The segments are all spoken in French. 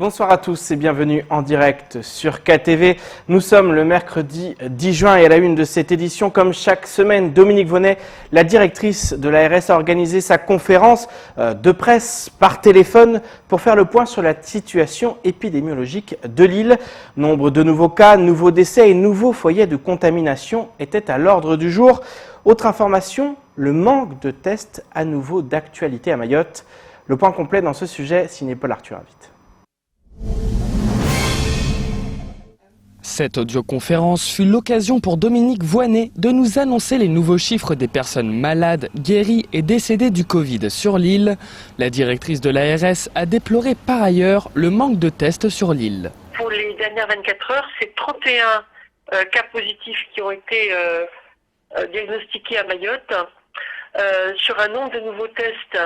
Bonsoir à tous et bienvenue en direct sur KTV. Nous sommes le mercredi 10 juin et à la une de cette édition, comme chaque semaine, Dominique Voynet, la directrice de l'ARS, a organisé sa conférence de presse par téléphone pour faire le point sur la situation épidémiologique de l'île. Nombre de nouveaux cas, nouveaux décès et nouveaux foyers de contamination étaient à l'ordre du jour. Autre information, le manque de tests à nouveau d'actualité à Mayotte. Le point complet dans ce sujet, signé Paul Arthur Invite. Cette audioconférence fut l'occasion pour Dominique Voynet de nous annoncer les nouveaux chiffres des personnes malades, guéries et décédées du Covid sur l'île. La directrice de l'ARS a déploré par ailleurs le manque de tests sur l'île. Pour les dernières 24 heures, c'est 31 cas positifs qui ont été diagnostiqués à Mayotte sur un nombre de nouveaux tests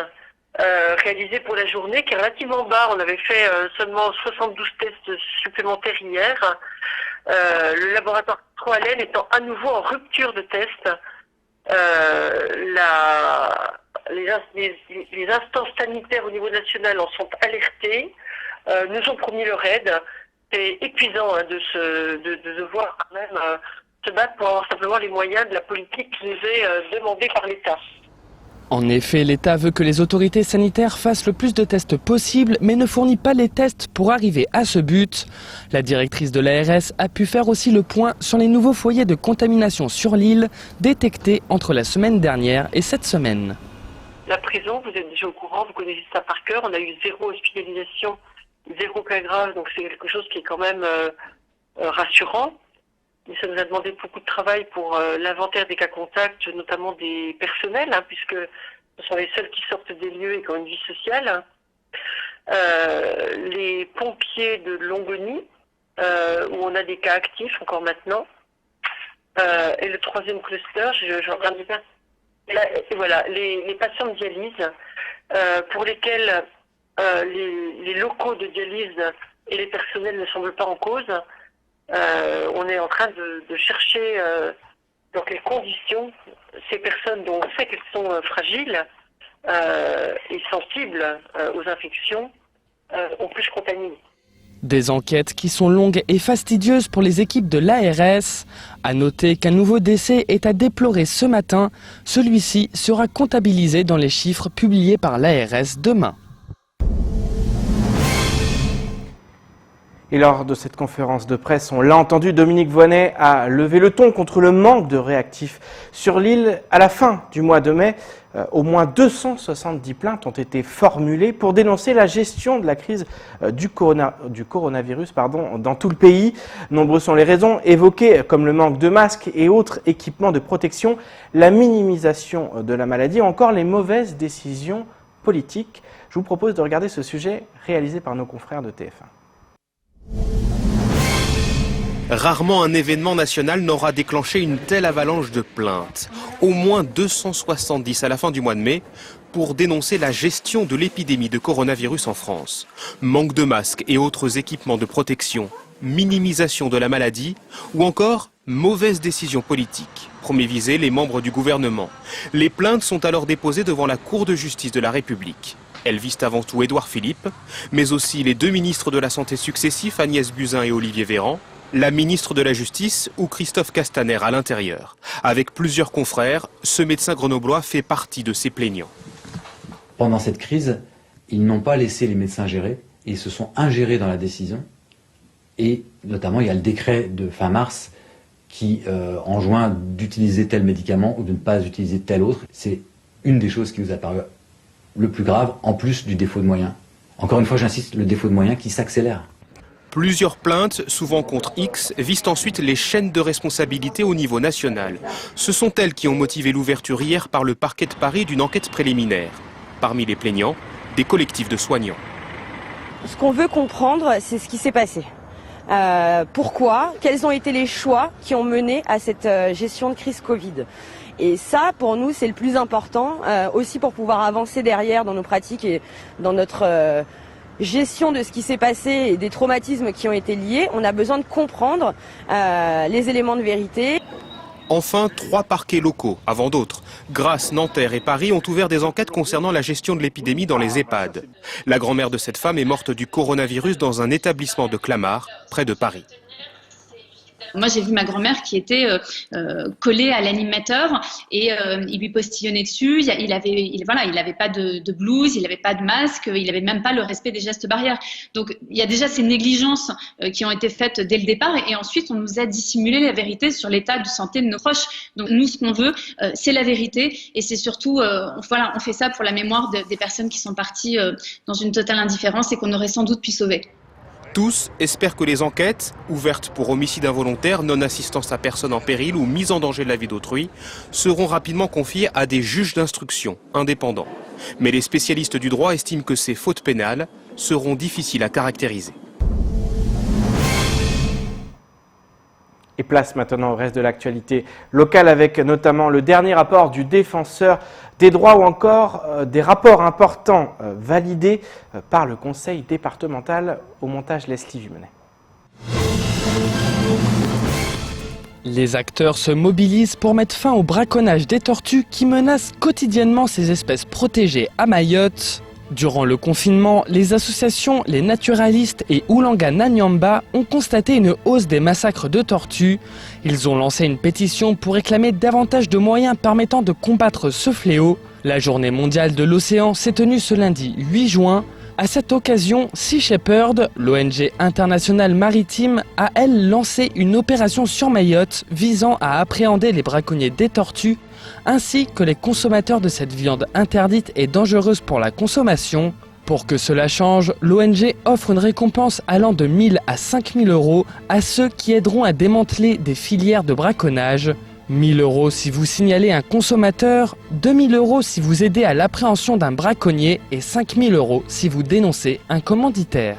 réalisés pour la journée qui est relativement bas. On avait fait seulement 72 tests supplémentaires hier. Le laboratoire Troalen étant à nouveau en rupture de tests. Les instances sanitaires au niveau national en sont alertées, nous ont promis leur aide. C'est épuisant de devoir quand même se battre pour avoir simplement les moyens de la politique qui nous est demandée par l'État. En effet, l'État veut que les autorités sanitaires fassent le plus de tests possible, mais ne fournit pas les tests pour arriver à ce but. La directrice de l'ARS a pu faire aussi le point sur les nouveaux foyers de contamination sur l'île, détectés entre la semaine dernière et cette semaine. La prison, vous êtes déjà au courant, vous connaissez ça par cœur, on a eu 0 hospitalisation, 0 cas grave, donc c'est quelque chose qui est quand même rassurant. Mais ça nous a demandé beaucoup de travail pour l'inventaire des cas contacts, notamment des personnels, puisque ce sont les seuls qui sortent des lieux et qui ont une vie sociale. Les pompiers de Longoni, où on a des cas actifs encore maintenant. Et le troisième cluster, je regarde bien. Voilà, les patients de dialyse, pour lesquels les locaux de dialyse et les personnels ne semblent pas en cause. On est en train de chercher dans quelles conditions ces personnes dont on sait qu'elles sont fragiles et sensibles aux infections ont pu se contaminer. Des enquêtes qui sont longues et fastidieuses pour les équipes de l'ARS. À noter qu'un nouveau décès est à déplorer ce matin. Celui-ci sera comptabilisé dans les chiffres publiés par l'ARS demain. Et lors de cette conférence de presse, on l'a entendu, Dominique Voynet a levé le ton contre le manque de réactifs sur l'île. À la fin du mois de mai, au moins 270 plaintes ont été formulées pour dénoncer la gestion de la crise du coronavirus dans tout le pays. Nombreuses sont les raisons évoquées, comme le manque de masques et autres équipements de protection, la minimisation de la maladie ou encore les mauvaises décisions politiques. Je vous propose de regarder ce sujet réalisé par nos confrères de TF1. Rarement un événement national n'aura déclenché une telle avalanche de plaintes. Au moins 270 à la fin du mois de mai pour dénoncer la gestion de l'épidémie de coronavirus en France. Manque de masques et autres équipements de protection, minimisation de la maladie ou encore mauvaise décision politique. Premier visé, les membres du gouvernement. Les plaintes sont alors déposées devant la Cour de justice de la République. Elles visent avant tout Édouard Philippe, mais aussi les 2 ministres de la Santé successifs, Agnès Buzyn et Olivier Véran, la ministre de la Justice ou Christophe Castaner à l'intérieur. Avec plusieurs confrères, ce médecin grenoblois fait partie de ces plaignants. Pendant cette crise, ils n'ont pas laissé les médecins gérer, ils se sont ingérés dans la décision. Et notamment, il y a le décret de fin mars qui enjoint d'utiliser tel médicament ou de ne pas utiliser tel autre. C'est une des choses qui nous a paru le plus grave, en plus du défaut de moyens. Encore une fois, j'insiste, le défaut de moyens qui s'accélère. Plusieurs plaintes, souvent contre X, visent ensuite les chaînes de responsabilité au niveau national. Ce sont elles qui ont motivé l'ouverture hier par le parquet de Paris d'une enquête préliminaire. Parmi les plaignants, des collectifs de soignants. Ce qu'on veut comprendre, c'est ce qui s'est passé. Pourquoi ? Quels ont été les choix qui ont mené à cette gestion de crise Covid ? Et ça, pour nous, c'est le plus important, aussi pour pouvoir avancer derrière dans nos pratiques et dans notre gestion de ce qui s'est passé et des traumatismes qui ont été liés. On a besoin de comprendre les éléments de vérité. Enfin, 3 parquets locaux, avant d'autres. Grasse, Nanterre et Paris ont ouvert des enquêtes concernant la gestion de l'épidémie dans les EHPAD. La grand-mère de cette femme est morte du coronavirus dans un établissement de Clamart, près de Paris. Moi, j'ai vu ma grand-mère qui était collée à l'animateur et il lui postillonnait dessus. Il avait pas de blouse, il n'avait pas de masque, il n'avait même pas le respect des gestes barrières. Donc, il y a déjà ces négligences qui ont été faites dès le départ et ensuite, on nous a dissimulé la vérité sur l'état de santé de nos proches. Donc, nous, ce qu'on veut, c'est la vérité et c'est surtout, on fait ça pour la mémoire des personnes qui sont parties dans une totale indifférence et qu'on aurait sans doute pu sauver. Tous espèrent que les enquêtes, ouvertes pour homicide involontaire, non-assistance à personne en péril ou mise en danger de la vie d'autrui, seront rapidement confiées à des juges d'instruction indépendants. Mais les spécialistes du droit estiment que ces fautes pénales seront difficiles à caractériser. Et place maintenant au reste de l'actualité locale avec notamment le dernier rapport du défenseur des droits ou encore des rapports importants validés par le conseil départemental. Au montage, Leslie Jumenet. Les acteurs se mobilisent pour mettre fin au braconnage des tortues qui menacent quotidiennement ces espèces protégées à Mayotte. Durant le confinement, les associations, les naturalistes et Oulanga Nanyamba ont constaté une hausse des massacres de tortues. Ils ont lancé une pétition pour réclamer davantage de moyens permettant de combattre ce fléau. La journée mondiale de l'océan s'est tenue ce lundi 8 juin. À cette occasion, Sea Shepherd, l'ONG internationale maritime, a elle lancé une opération sur Mayotte visant à appréhender les braconniers des tortues ainsi que les consommateurs de cette viande interdite et dangereuse pour la consommation. Pour que cela change, l'ONG offre une récompense allant de 1 000 à 5 000 euros à ceux qui aideront à démanteler des filières de braconnage. 1 000 euros si vous signalez un consommateur, 2 000 euros si vous aidez à l'appréhension d'un braconnier et 5 000 euros si vous dénoncez un commanditaire.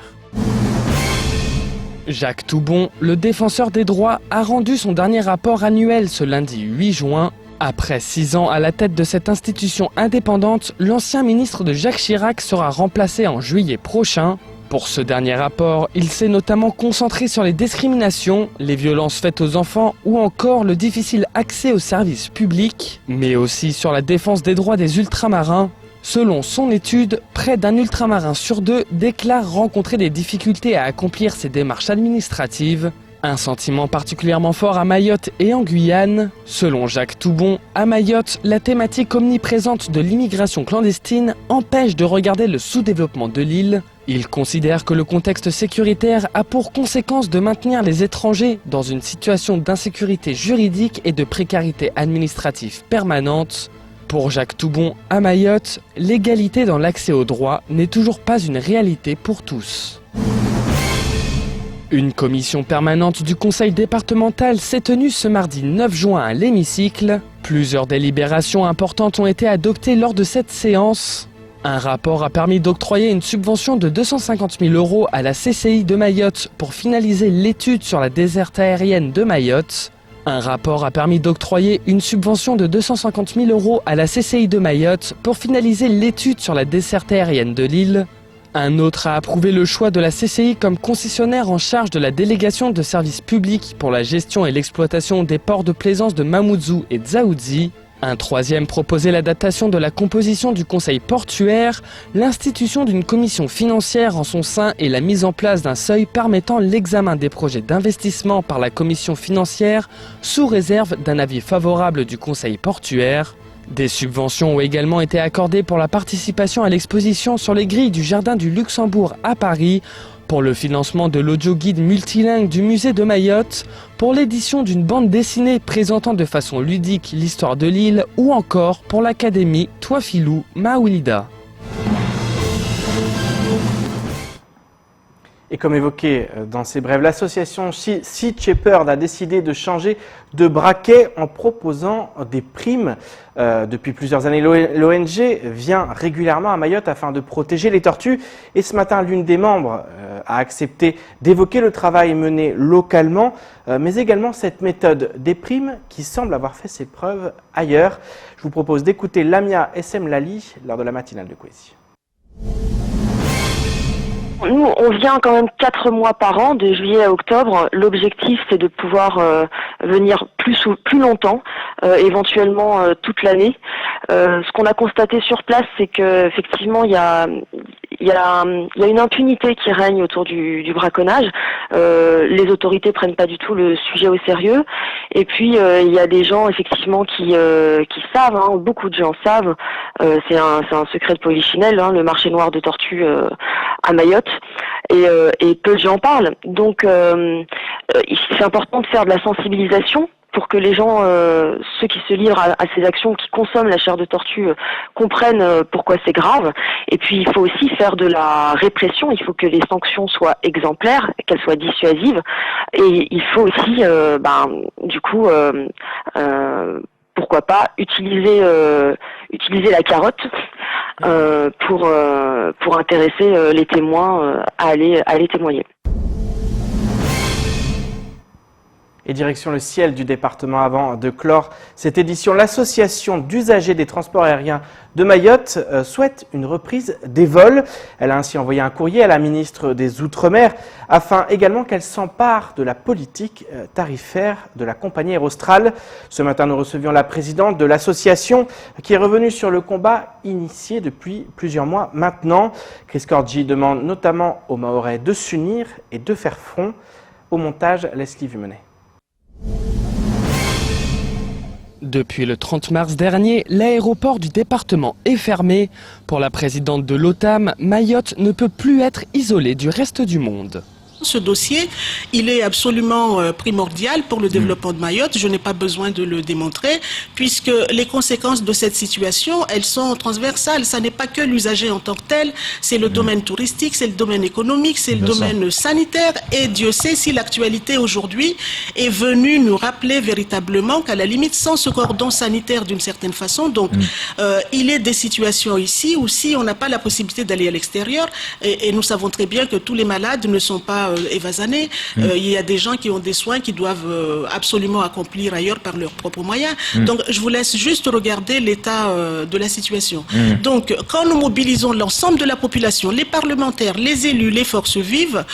Jacques Toubon, le défenseur des droits, a rendu son dernier rapport annuel ce lundi 8 juin. Après 6 ans à la tête de cette institution indépendante, l'ancien ministre de Jacques Chirac sera remplacé en juillet prochain. Pour ce dernier rapport, il s'est notamment concentré sur les discriminations, les violences faites aux enfants ou encore le difficile accès aux services publics, mais aussi sur la défense des droits des ultramarins. Selon son étude, près d'un ultramarin sur 2 déclare rencontrer des difficultés à accomplir ses démarches administratives. Un sentiment particulièrement fort à Mayotte et en Guyane. Selon Jacques Toubon, à Mayotte, la thématique omniprésente de l'immigration clandestine empêche de regarder le sous-développement de l'île. Il considère que le contexte sécuritaire a pour conséquence de maintenir les étrangers dans une situation d'insécurité juridique et de précarité administrative permanente. Pour Jacques Toubon, à Mayotte, l'égalité dans l'accès aux droits n'est toujours pas une réalité pour tous. Une commission permanente du conseil départemental s'est tenue ce mardi 9 juin à l'hémicycle. Plusieurs délibérations importantes ont été adoptées lors de cette séance. Un rapport a permis d'octroyer une subvention de 250 000 euros à la CCI de Mayotte pour finaliser l'étude sur la desserte aérienne de Mayotte. Un rapport a permis d'octroyer une subvention de 250 000 euros à la CCI de Mayotte pour finaliser l'étude sur la desserte aérienne de l'île. Un autre a approuvé le choix de la CCI comme concessionnaire en charge de la délégation de services publics pour la gestion et l'exploitation des ports de plaisance de Mamoudzou et Dzaoudzi. Un troisième proposait l'adaptation de la composition du conseil portuaire, l'institution d'une commission financière en son sein et la mise en place d'un seuil permettant l'examen des projets d'investissement par la commission financière sous réserve d'un avis favorable du conseil portuaire. Des subventions ont également été accordées pour la participation à l'exposition sur les grilles du Jardin du Luxembourg à Paris, pour le financement de l'audio-guide multilingue du musée de Mayotte, pour l'édition d'une bande dessinée présentant de façon ludique l'histoire de l'île ou encore pour l'académie Touafilou Maoulida. Et comme évoqué dans ces brèves, l'association Sea Shepherd a décidé de changer de braquet en proposant des primes. Depuis plusieurs années, l'ONG vient régulièrement à Mayotte afin de protéger les tortues. Et ce matin, l'une des membres a accepté d'évoquer le travail mené localement, mais également cette méthode des primes qui semble avoir fait ses preuves ailleurs. Je vous propose d'écouter Lamia Essem Lali lors de la matinale de Kwesi. Nous, on vient quand même 4 mois par an, de juillet à octobre. L'objectif, c'est de pouvoir venir plus longtemps, éventuellement toute l'année. Ce qu'on a constaté sur place, c'est que effectivement, il y a une impunité qui règne autour du braconnage. Les autorités prennent pas du tout le sujet au sérieux. Et puis il y a des gens effectivement qui savent, hein, beaucoup de gens savent. C'est un secret de polichinelle, hein, le marché noir de tortues à Mayotte. Et peu de gens parlent. Donc c'est important de faire de la sensibilisation pour que les gens, ceux qui se livrent à ces actions, qui consomment la chair de tortue, comprennent pourquoi c'est grave. Et puis il faut aussi faire de la répression, il faut que les sanctions soient exemplaires, qu'elles soient dissuasives. Et il faut aussi, pourquoi pas, utiliser la carotte pour intéresser les témoins à aller témoigner. Et direction le ciel du département avant de clore cette édition. L'association d'usagers des transports aériens de Mayotte souhaite une reprise des vols. Elle a ainsi envoyé un courrier à la ministre des Outre-mer afin également qu'elle s'empare de la politique tarifaire de la compagnie Aerostral. Ce matin, nous recevions la présidente de l'association qui est revenue sur le combat initié depuis plusieurs mois maintenant. Chris Corgi demande notamment aux Mahorais de s'unir et de faire front. Au montage, Leslie Vumenet. Depuis le 30 mars dernier, l'aéroport du département est fermé. Pour la présidente de l'OTAM, Mayotte ne peut plus être isolée du reste du monde. Ce dossier, il est absolument primordial pour le développement de Mayotte. Je n'ai pas besoin de le démontrer, puisque les conséquences de cette situation, elles sont transversales. Ça n'est pas que l'usager en tant que tel, c'est le domaine touristique, c'est le domaine économique, c'est le domaine sanitaire. Et Dieu sait si l'actualité aujourd'hui est venue nous rappeler véritablement qu'à la limite, sans ce cordon sanitaire d'une certaine façon, donc il est des situations ici où si on n'a pas la possibilité d'aller à l'extérieur, et nous savons très bien que tous les malades ne sont pas évasanés. Il y a des gens qui ont des soins qui doivent absolument accomplir ailleurs par leurs propres moyens. Donc je vous laisse juste regarder l'état de la situation. Donc quand nous mobilisons l'ensemble de la population, les parlementaires, les élus, les forces vives,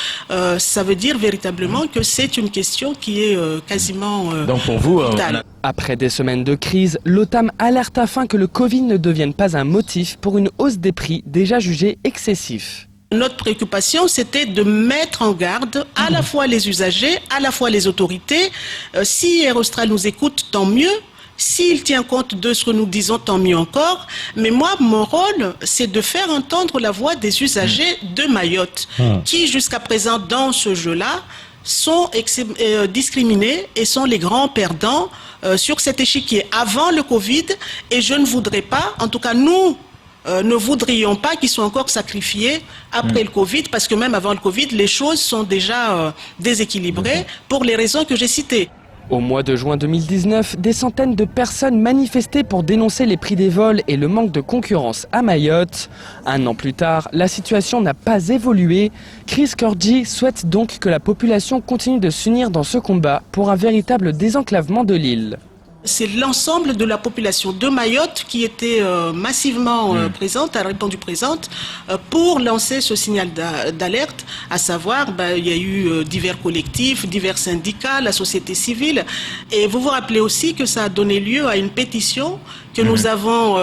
ça veut dire véritablement que c'est une question qui est quasiment donc pour vous, vitale. Après des semaines de crise, l'OTAM alerte afin que le Covid ne devienne pas un motif pour une hausse des prix déjà jugés excessifs. Notre préoccupation, c'était de mettre en garde à la fois les usagers, à la fois les autorités. Si Aerostral nous écoute, tant mieux. S'il tient compte de ce que nous disons, tant mieux encore. Mais moi, mon rôle, c'est de faire entendre la voix des usagers de Mayotte, qui jusqu'à présent, dans ce jeu-là, sont discriminés et sont les grands perdants sur cet échiquier avant le Covid. Et je ne voudrais pas, en tout cas nous, ne voudrions pas qu'ils soient encore sacrifiés après le Covid, parce que même avant le Covid, les choses sont déjà déséquilibrées pour les raisons que j'ai citées. Au mois de juin 2019, des centaines de personnes manifestaient pour dénoncer les prix des vols et le manque de concurrence à Mayotte. Un an plus tard, la situation n'a pas évolué. Chris Corgi souhaite donc que la population continue de s'unir dans ce combat pour un véritable désenclavement de l'île. C'est l'ensemble de la population de Mayotte qui était massivement présente, a répondu présente, pour lancer ce signal d'alerte, à savoir, il y a eu divers collectifs, divers syndicats, la société civile, et vous vous rappelez aussi que ça a donné lieu à une pétition que nous avons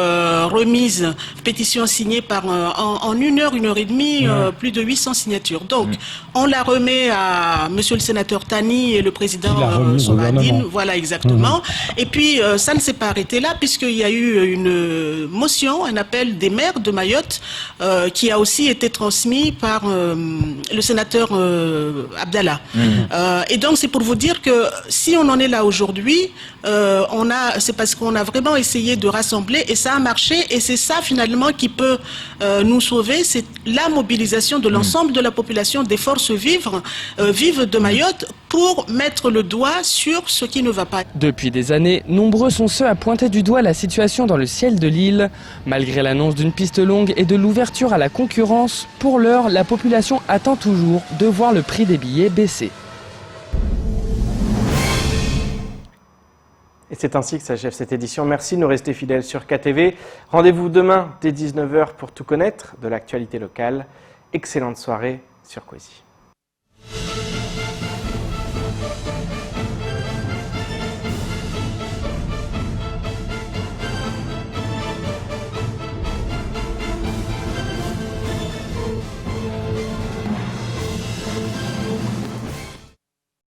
remise, pétition signée par en 1 heure, 1 heure et demie, plus de 800 signatures. Donc, on la remet à monsieur le sénateur Tani et le président Somadine, voilà exactement. Et puis, ça ne s'est pas arrêté là, puisqu'il y a eu une motion, un appel des maires de Mayotte, qui a aussi été transmis par le sénateur Abdallah. Et donc, c'est pour vous dire que si on en est là aujourd'hui, c'est parce qu'on a vraiment essayé de rassembler, et ça a marché, et c'est ça finalement qui peut nous sauver, c'est la mobilisation de l'ensemble de la population, des forces vives de Mayotte, pour mettre le doigt sur ce qui ne va pas. Depuis des années, nombreux sont ceux à pointer du doigt la situation dans le ciel de l'île. Malgré l'annonce d'une piste longue et de l'ouverture à la concurrence, pour l'heure, la population attend toujours de voir le prix des billets baisser. Et c'est ainsi que s'achève cette édition. Merci de nous rester fidèles sur KTV. Rendez-vous demain dès 19h pour tout connaître de l'actualité locale. Excellente soirée sur Coesie.